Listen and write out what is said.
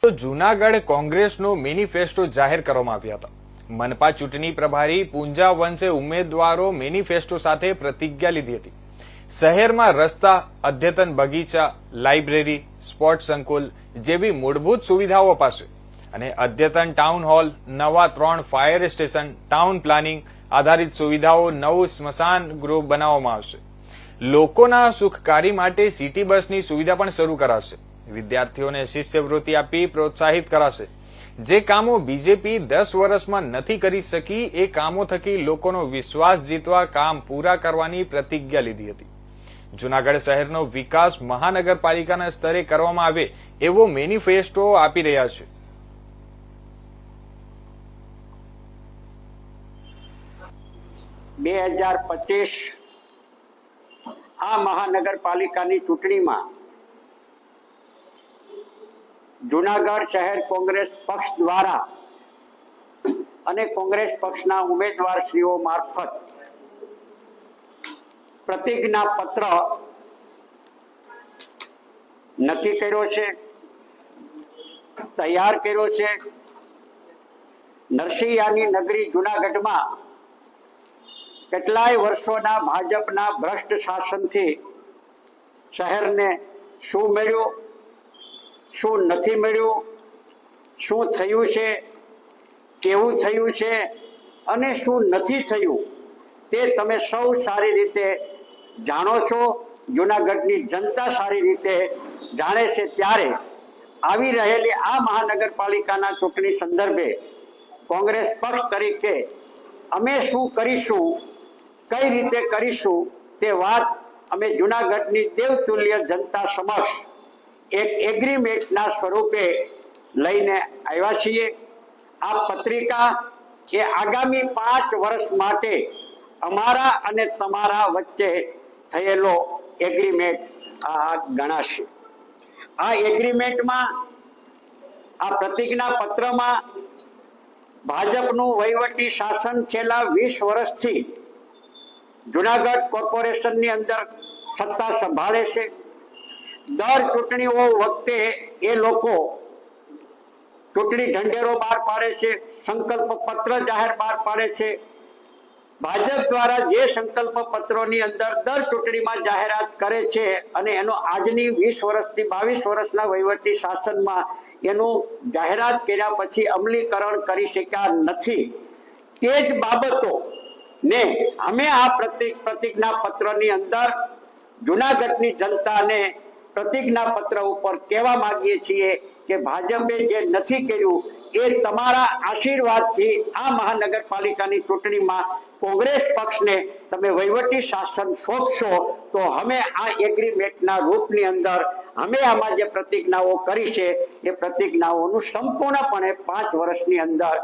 તો જૂનાગઢ કોંગ્રેસનો મેનિફેસ્ટો જાહેર કરવામાં આવ્યા હતા। મનપા ચૂંટણી પ્રભારી પૂંજા વંશે ઉમેદવારો મેનિફેસ્ટો સાથે પ્રતિજ્ઞા લીધી હતી। શહેરમાં રસ્તા, અદ્યતન બગીચા, લાઇબ્રેરી, સ્પોર્ટ્સ સંકુલ જેવી મૂળભૂત સુવિધાઓ અપાશે અને અદ્યતન ટાઉન હોલ, નવા 3 ફાયર સ્ટેશન, ટાઉન પ્લાનિંગ આધારિત સુવિધાઓ, નવું સ્મશાન ગૃહ બનાવવામાં આવશે। લોકોના સુખકારી માટે સિટી બસની સુવિધા પણ શરૂ કરાશે। વિદ્યાર્થીઓને શિષ્યવૃત્તિ આપી પ્રોત્સાહિત કરાશે। જે કામો બીજેપી 10 વર્ષમાં નથી કરી શકી એ કામો થકી લોકોનો વિશ્વાસ જીતવા કામ પૂરા કરવાની પ્રતિજ્ઞા લીધી હતી। જૂનાગઢ શહેરનો વિકાસ મહાનગરપાલિકાના સ્તરે કરવામાં આવે એવો મેનિફેસ્ટો આપી રહ્યા છે। 2025 આ મહાનગરપાલિકાની ચૂંટણીમાં જૂનાગઢ શહેર કોંગ્રેસ પક્ષ દ્વારા અને કોંગ્રેસ પક્ષના ઉમેદવારશ્રીઓ મારફત પ્રતિજ્ઞા પત્ર નક્કી કર્યો છે, તૈયાર કર્યો છે। નરસિંહયાની નગરી જૂનાગઢમાં કેટલાય વર્ષોના ભાજપના ભ્રષ્ટ શાસનથી શહેરને શું મળ્યું, શું નથી મળ્યું, શું થયું છે, કેવું થયું છે અને શું નથી થયું તે તમે સૌ સારી રીતે જાણો છો। જૂનાગઢની જનતા સારી રીતે જાણે છે। ત્યારે આવી રહેલી આ મહાનગરપાલિકાના ચૂંટણી સંદર્ભે કોંગ્રેસ પક્ષ તરીકે અમે શું કરીશું, કઈ રીતે કરીશું તે વાત અમે જૂનાગઢની દેવતુલ્ય જનતા સમક્ષ એક એગ્રીમેન્ટના સ્વરૂપે લઈને આવ્યા છીએ। આ પત્રિકા એ આગામી 5 વર્ષ માટે અમારા અને તમારા વચ્ચે થયેલો એગ્રીમેન્ટ ગણાશે। આ એગ્રીમેન્ટમાં, આ પ્રતિજ્ઞા પત્રમાં ભાજપનું વહીવટી શાસન છેલ્લા 20 વર્ષથી જૂનાગઢ કોર્પોરેશનની અંદર સત્તા સંભાળે છે। દર ચૂંટણીઓ વખતે એ લોકો ચૂંટણી ઢંઢેરો બહાર પાડે છે, સંકલ્પ પત્ર જાહેર બહાર પાડે છે। ભાજપ દ્વારા જે સંકલ્પ પત્રોની અંદર દર ચૂંટણીમાં જાહેરાત કરે છે અને એનો આજની 20 વર્ષથી 22 વર્ષના વહીવટી શાસનમાં એનું જાહેરાત કર્યા પછી અમલીકરણ કરી શક્યા નથી। તે જ બાબતો ને અમે આ પ્રતિજ્ઞા પત્રની અંદર જૂનાગઢની જનતાને પ્રતિજ્ઞા પત્ર ઉપર કહેવા માંગીએ છીએ કે ભાજપે જે નથી કર્યું એ તમારા આશીર્વાદથી આ મહાનગરપાલિકાની ચૂંટણીમાં કોંગ્રેસ પક્ષને તમે વહીવટી શાસન સોંપશો તો અમે આ એગ્રીમેન્ટના રૂપની અંદર અમે આમાં જે પ્રતિજ્ઞાઓ કરી છે એ પ્રતિજ્ઞાઓનું સંપૂર્ણપણે 5 વર્ષની અંદર